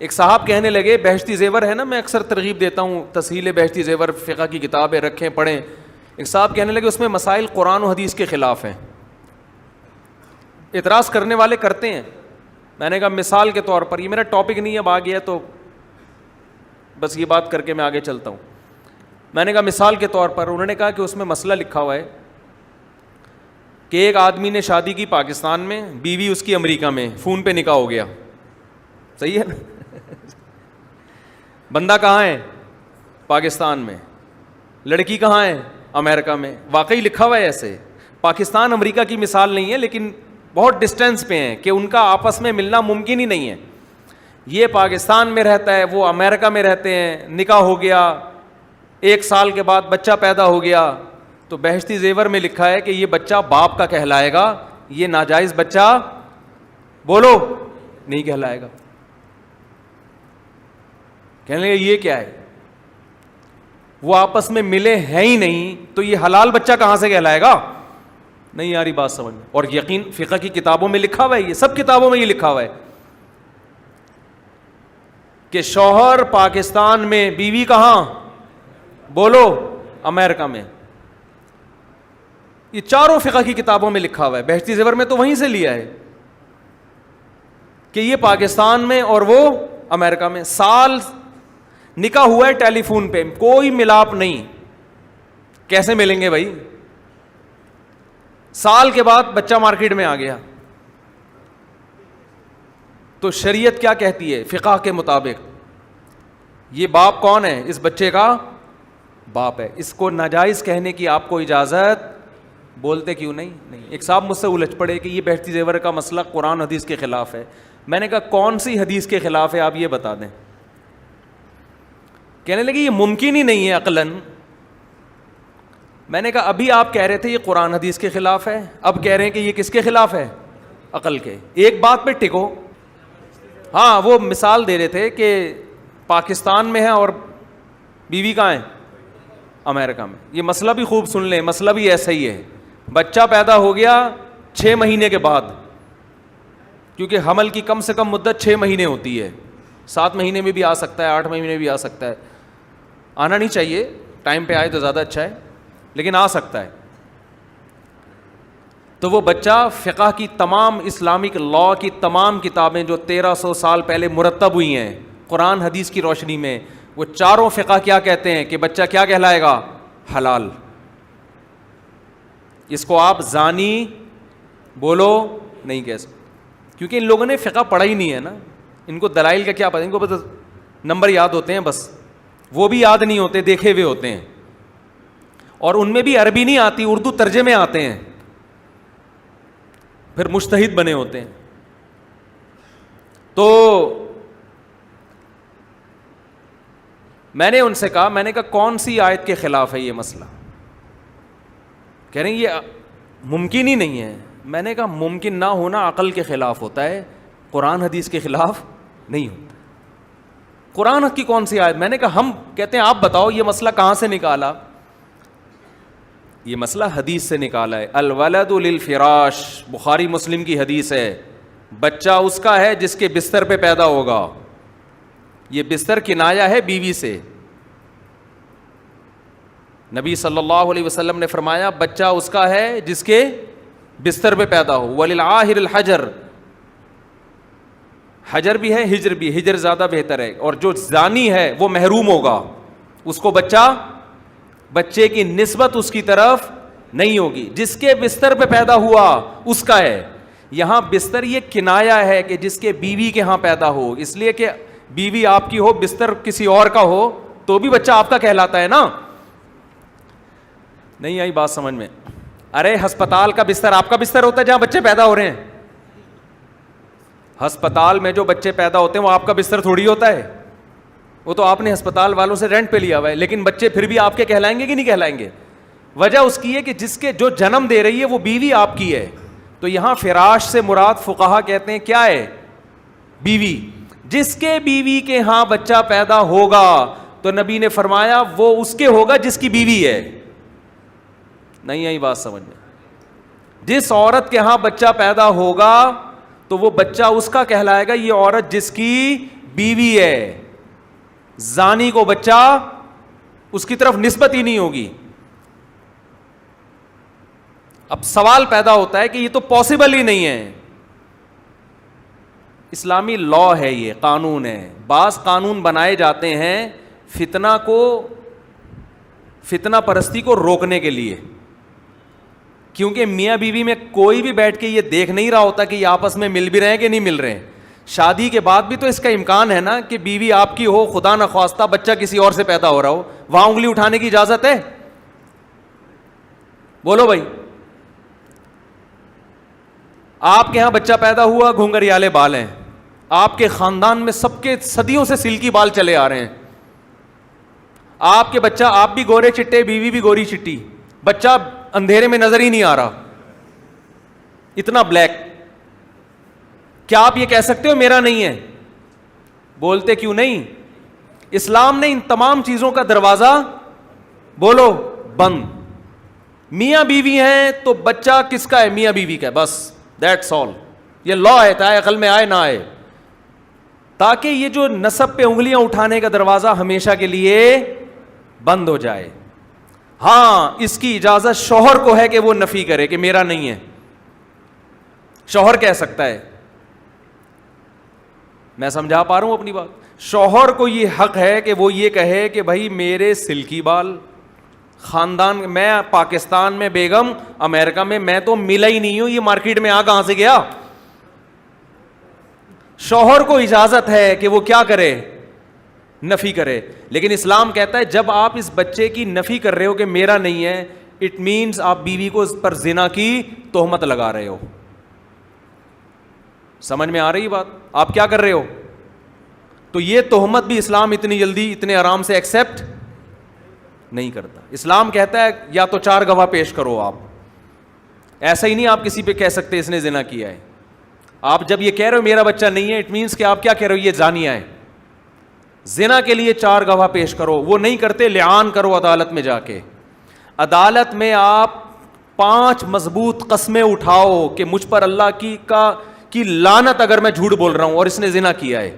ایک صاحب کہنے لگے, بہشتی زیور ہے نا, میں اکثر ترغیب دیتا ہوں, تسہیل بہشتی زیور فقہ کی کتابیں رکھیں پڑھیں. ایک صاحب کہنے لگے اس میں مسائل قرآن و حدیث کے خلاف ہیں. اعتراض کرنے والے کرتے ہیں. میں نے کہا مثال کے طور پر, یہ میرا ٹاپک نہیں ہے, اب آ گیا تو بس یہ بات کر کے میں آگے چلتا ہوں. میں نے کہا مثال کے طور پر, انہوں نے کہا کہ اس میں مسئلہ لکھا ہوا ہے کہ ایک آدمی نے شادی کی پاکستان میں, بیوی اس کی امریکہ میں, فون پہ نکاح ہو گیا. صحیح ہے نا؟ بندہ کہاں ہے؟ پاکستان میں. لڑکی کہاں ہے؟ امریکہ میں. واقعی لکھا ہوا ہے ایسے. پاکستان امریکہ کی مثال نہیں ہے, لیکن بہت ڈسٹینس پہ ہیں کہ ان کا آپس میں ملنا ممکن ہی نہیں ہے. یہ پاکستان میں رہتا ہے, وہ امریکہ میں رہتے ہیں, نکاح ہو گیا, 1 سال کے بعد بچہ پیدا ہو گیا. تو بہشتی زیور میں لکھا ہے کہ یہ بچہ باپ کا کہلائے گا, یہ ناجائز بچہ بولو نہیں کہلائے گا. کہنے لگے یہ کیا ہے, وہ آپس میں ملے ہیں ہی نہیں, تو یہ حلال بچہ کہاں سے کہلائے گا؟ نہیں یاری بات سمجھ میں. اور یقین فقہ کی کتابوں میں لکھا ہوا ہے, یہ سب کتابوں میں یہ لکھا ہوا ہے کہ شوہر پاکستان میں, بیوی کہاں بولو امریکہ میں. یہ چاروں فقہ کی کتابوں میں لکھا ہوا ہے. بہشتی زیور میں تو وہیں سے لیا ہے کہ یہ پاکستان میں اور وہ امریکہ میں. سال نکاح ہوا ہے ٹیلی فون پہ, کوئی ملاپ نہیں. کیسے ملیں گے بھائی؟ سال کے بعد بچہ مارکیٹ میں آ گیا. تو شریعت کیا کہتی ہے فقہ کے مطابق؟ یہ باپ کون ہے؟ اس بچے کا باپ ہے. اس کو ناجائز کہنے کی آپ کو اجازت, بولتے کیوں نہیں؟ ایک صاحب مجھ سے الجھ پڑے کہ یہ بہشتی زیور کا مسئلہ قرآن حدیث کے خلاف ہے. میں نے کہا کون سی حدیث کے خلاف ہے آپ یہ بتا دیں. کہنے لگے یہ ممکن ہی نہیں ہے عقلاً. میں نے کہا ابھی آپ کہہ رہے تھے یہ قرآن حدیث کے خلاف ہے, اب کہہ رہے ہیں کہ یہ کس کے خلاف ہے؟ عقل کے. ایک بات پہ ٹکو. ہاں وہ مثال دے رہے تھے کہ پاکستان میں ہے اور بیوی کہاں ہے؟ امریکہ میں. یہ مسئلہ بھی خوب سن لیں, مسئلہ بھی ایسا ہی ہے. بچہ پیدا ہو گیا 6 مہینے کے بعد, کیونکہ حمل کی کم سے کم مدت 6 مہینے ہوتی ہے. 7 مہینے میں بھی آ سکتا ہے, 8 مہینے میں بھی آ سکتا ہے. آنا نہیں چاہیے, ٹائم پہ آئے تو زیادہ اچھا ہے, لیکن آ سکتا ہے. تو وہ بچہ فقہ کی تمام, اسلامک لا کی تمام کتابیں جو 1300 سال پہلے مرتب ہوئی ہیں قرآن حدیث کی روشنی میں, وہ چاروں فقہ کیا کہتے ہیں کہ بچہ کیا کہلائے گا؟ حلال. اس کو آپ زانی بولو نہیں کہہ سکتے, کیونکہ ان لوگوں نے فقہ پڑھا ہی نہیں ہے نا. ان کو دلائل کا کیا پتہ, ان کو بس نمبر یاد ہوتے ہیں, بس وہ بھی یاد نہیں ہوتے, دیکھے ہوئے ہوتے ہیں. اور ان میں بھی عربی نہیں آتی, اردو ترجمے آتے ہیں, پھر مجتہد بنے ہوتے ہیں. تو میں نے ان سے کہا, میں نے کہا کون سی آیت کے خلاف ہے یہ مسئلہ؟ کہہ رہے ہیں یہ ممکن ہی نہیں ہے. میں نے کہا ممکن نہ ہونا عقل کے خلاف ہوتا ہے, قرآن حدیث کے خلاف نہیں ہوتا. قرآن کی کون سی آیت؟ میں نے کہا ہم کہتے ہیں آپ بتاؤ یہ مسئلہ کہاں سے نکالا. یہ مسئلہ حدیث سے نکالا ہے. الولد للفراش, بخاری مسلم کی حدیث ہے. بچہ اس کا ہے جس کے بستر پہ پیدا ہوگا. یہ بستر کنایا ہے بیوی سے. نبی صلی اللہ علیہ وسلم نے فرمایا بچہ اس کا ہے جس کے بستر پہ پیدا ہو. وللعاہر الحجر, حجر بھی ہے ہجر بھی, ہجر زیادہ بہتر ہے. اور جو زانی ہے وہ محروم ہوگا, اس کو بچے کی نسبت اس کی طرف نہیں ہوگی. جس کے بستر پہ پیدا ہوا اس کا ہے. یہاں بستر یہ کنایا ہے کہ جس کے بیوی کے ہاں پیدا ہو, اس لیے کہ بیوی آپ کی ہو, بستر کسی اور کا ہو تو بھی بچہ آپ کا کہلاتا ہے نا. نہیں آئی بات سمجھ میں؟ ارے ہسپتال کا بستر آپ کا بستر ہوتا ہے جہاں بچے پیدا ہو رہے ہیں. ہسپتال میں جو بچے پیدا ہوتے ہیں وہ آپ کا بستر تھوڑی ہوتا ہے, وہ تو آپ نے ہسپتال والوں سے رینٹ پہ لیا ہوا ہے. لیکن بچے پھر بھی آپ کے کہلائیں گے کہ نہیں کہلائیں گے؟ وجہ اس کی ہے کہ جس کے جو جنم دے رہی ہے وہ بیوی آپ کی ہے. تو یہاں فراش سے مراد فقہا کہتے ہیں کیا ہے؟ بیوی. جس کے بیوی کے ہاں بچہ پیدا ہوگا تو نبی نے فرمایا وہ اس کے ہوگا جس کی بیوی ہے. نہیں آئی بات سمجھ میں؟ جس عورت کے ہاں بچہ پیدا ہوگا تو وہ بچہ اس کا کہلائے گا, یہ عورت جس کی بیوی ہے, زانی کو بچہ اس کی طرف نسبت ہی نہیں ہوگی. اب سوال پیدا ہوتا ہے کہ یہ تو پاسبل ہی نہیں ہے. اسلامی لا ہے, یہ قانون ہے. بعض قانون بنائے جاتے ہیں فتنہ پرستی کو روکنے کے لیے, کیونکہ میاں بیوی میں کوئی بھی بیٹھ کے یہ دیکھ نہیں رہا ہوتا کہ یہ آپس میں مل بھی رہے ہیں کہ نہیں مل رہے ہیں. شادی کے بعد بھی تو اس کا امکان ہے نا کہ بیوی آپ کی ہو, خدا نخواستہ بچہ کسی اور سے پیدا ہو رہا ہو, وہاں انگلی اٹھانے کی اجازت ہے؟ بولو بھائی. آپ کے ہاں بچہ پیدا ہوا, گھنگریالے بال ہیں, آپ کے خاندان میں سب کے صدیوں سے سلکی بال چلے آ رہے ہیں. آپ کے بچہ, آپ بھی گورے چٹے, بیوی بھی گوری چٹی, بچہ اندھیرے میں نظر ہی نہیں آ رہا, اتنا بلیک. کیا آپ یہ کہہ سکتے ہو میرا نہیں ہے؟ بولتے کیوں نہیں؟ اسلام نے ان تمام چیزوں کا دروازہ بولو بند. میاں بیوی ہیں تو بچہ کس کا ہے؟ میاں بیوی کا ہے, بس دیٹس آل. یہ لا ہے, چاہے عقل میں آئے نہ آئے, تاکہ یہ جو نسب پہ انگلیاں اٹھانے کا دروازہ ہمیشہ کے لیے بند ہو جائے. ہاں, اس کی اجازت شوہر کو ہے کہ وہ نفی کرے کہ میرا نہیں ہے. شوہر کہہ سکتا ہے. میں سمجھا پا رہا ہوں اپنی بات؟ شوہر کو یہ حق ہے کہ وہ یہ کہے کہ بھائی میرے سلکی بال خاندان, میں پاکستان میں بیگم, امریکہ میں تو ملا ہی نہیں ہوں, یہ مارکیٹ میں کہاں سے گیا. شوہر کو اجازت ہے کہ وہ کیا کرے؟ نفی کرے. لیکن اسلام کہتا ہے جب آپ اس بچے کی نفی کر رہے ہو کہ میرا نہیں ہے, اٹ مینز آپ بیوی کو اس پر زنا کی تہمت لگا رہے ہو. سمجھ میں آ رہی بات؟ آپ کیا کر رہے ہو؟ تو یہ تہمت بھی اسلام اتنی جلدی اتنے آرام سے ایکسیپٹ نہیں کرتا. اسلام کہتا ہے یا تو 4 گواہ پیش کرو. آپ ایسا ہی نہیں آپ کسی پہ کہہ سکتے اس نے زنا کیا ہے. آپ جب یہ کہہ رہے ہو میرا بچہ نہیں ہے, اٹ مینس کہ آپ کیا کہہ رہے ہو؟ یہ زانیہ ہے. زنا کے لیے 4 گواہ پیش کرو. وہ نہیں کرتے, لعان کرو عدالت میں جا کے. عدالت میں آپ 5 مضبوط قسمیں اٹھاؤ کہ مجھ پر اللہ کی لعنت اگر میں جھوٹ بول رہا ہوں اور اس نے زنا کیا ہے.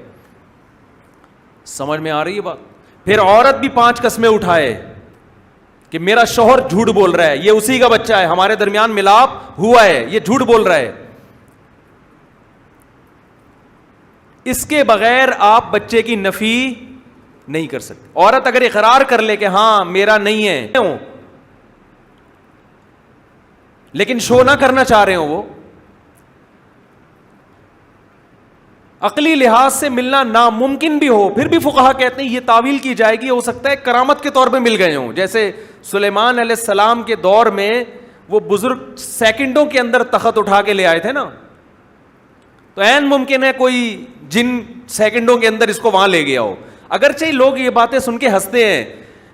سمجھ میں آ رہی ہے بات؟ پھر عورت بھی 5 قسمیں اٹھائے کہ میرا شوہر جھوٹ بول رہا ہے, یہ اسی کا بچہ ہے, ہمارے درمیان ملاپ ہوا ہے, یہ جھوٹ بول رہا ہے. اس کے بغیر آپ بچے کی نفی نہیں کر سکتے. عورت اگر اقرار کر لے کہ ہاں میرا نہیں ہے, لیکن شو نہ کرنا چاہ رہے ہو, وہ عقلی لحاظ سے ملنا ناممکن بھی ہو, پھر بھی فقہا کہتے ہیں یہ تعویل کی جائے گی, ہو سکتا ہے کرامت کے طور پہ مل گئے ہوں. جیسے سلیمان علیہ السلام کے دور میں وہ بزرگ سیکنڈوں کے اندر تخت اٹھا کے لے آئے تھے نا, تو عین ممکن ہے کوئی جن سیکنڈوں کے اندر اس کو وہاں لے گیا ہو. اگرچہ لوگ یہ باتیں سن کے ہنستے ہیں,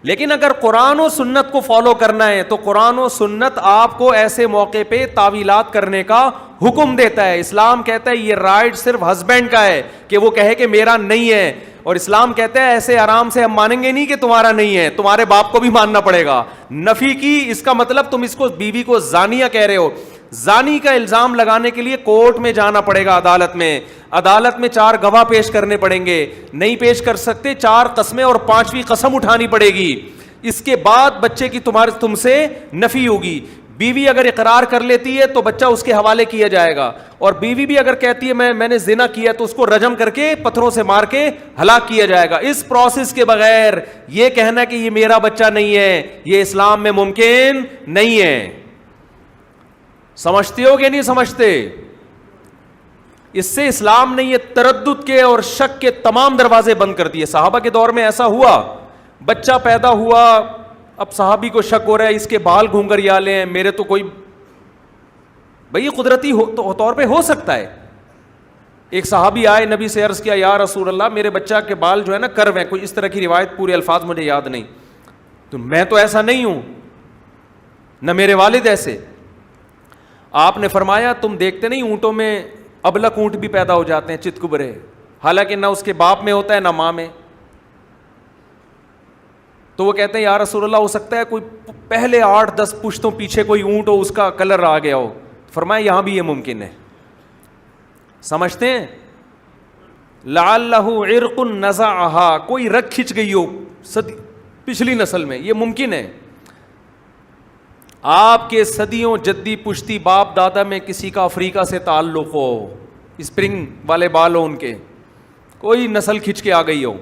لیکن اگر قرآن و سنت کو فالو کرنا ہے تو قرآن و سنت آپ کو ایسے موقع پہ تعویلات کرنے کا حکم دیتا ہے. اسلام کہتا ہے یہ رائٹ صرف ہسبینڈ کا ہے کہ وہ کہے کہ میرا نہیں ہے, اور اسلام کہتا ہے ایسے آرام سے ہم مانیں گے نہیں کہ تمہارا نہیں ہے, تمہارے باپ کو بھی ماننا پڑے گا. نفی کی اس کا مطلب تم اس کو بیوی کو زانیہ کہہ رہے ہو. زانی کا الزام لگانے کے لیے کورٹ میں جانا پڑے گا, عدالت میں 4 گواہ پیش کرنے پڑیں گے. نہیں پیش کر سکتے, 4 قسمیں اور 5ویں قسم اٹھانی پڑے گی. اس کے بعد بچے کی تم سے نفی ہوگی. بیوی اگر اقرار کر لیتی ہے تو بچہ اس کے حوالے کیا جائے گا, اور بیوی بھی اگر کہتی ہے میں نے زنا کیا تو اس کو رجم کر کے پتھروں سے مار کے ہلاک کیا جائے گا. اس پروسیس کے بغیر یہ کہنا کہ یہ میرا بچہ نہیں ہے, یہ اسلام میں ممکن نہیں ہے. سمجھتے ہو کہ نہیں سمجھتے؟ اس سے اسلام نے یہ تردد کے اور شک کے تمام دروازے بند کر دیے. صحابہ کے دور میں ایسا ہوا, بچہ پیدا ہوا, اب صحابی کو شک ہو رہا ہے اس کے بال گھنگریالے ہیں, میرے تو کوئی بھئی قدرتی طور پہ ہو سکتا ہے. ایک صحابی آئے, نبی سے عرض کیا یا رسول اللہ میرے بچہ کے بال جو ہے نا کرو ہیں, کوئی اس طرح کی روایت, پورے الفاظ مجھے یاد نہیں, تو میں تو ایسا نہیں ہوں, نہ میرے والد ایسے. آپ نے فرمایا تم دیکھتے نہیں اونٹوں میں ابلک اونٹ بھی پیدا ہو جاتے ہیں چتکبرے, حالانکہ نہ اس کے باپ میں ہوتا ہے نہ ماں میں. تو وہ کہتے ہیں یا رسول اللہ ہو سکتا ہے کوئی پہلے 8-10 پشتوں پیچھے کوئی اونٹ ہو, اس کا کلر آ گیا ہو. فرمایا یہاں بھی یہ ممکن ہے. سمجھتے ہیں؟ لعلہ عرق نزعہا، کوئی رگ کھنچ گئی ہو پچھلی نسل میں، یہ ممکن ہے. آپ کے صدیوں جدی پشتی باپ دادا میں کسی کا افریقہ سے تعلق ہو، اسپرنگ والے بال ہو ان کے، کوئی نسل کھنچ کے آ گئی ہو،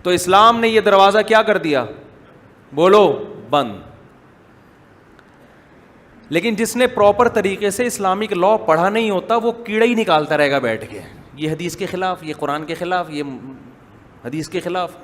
تو اسلام نے یہ دروازہ کیا کر دیا؟ بولو بند. لیکن جس نے پراپر طریقے سے اسلامک لا پڑھا نہیں ہوتا وہ کیڑا ہی نکالتا رہے گا بیٹھ کے، یہ حدیث کے خلاف، یہ قرآن کے خلاف، یہ حدیث کے خلاف.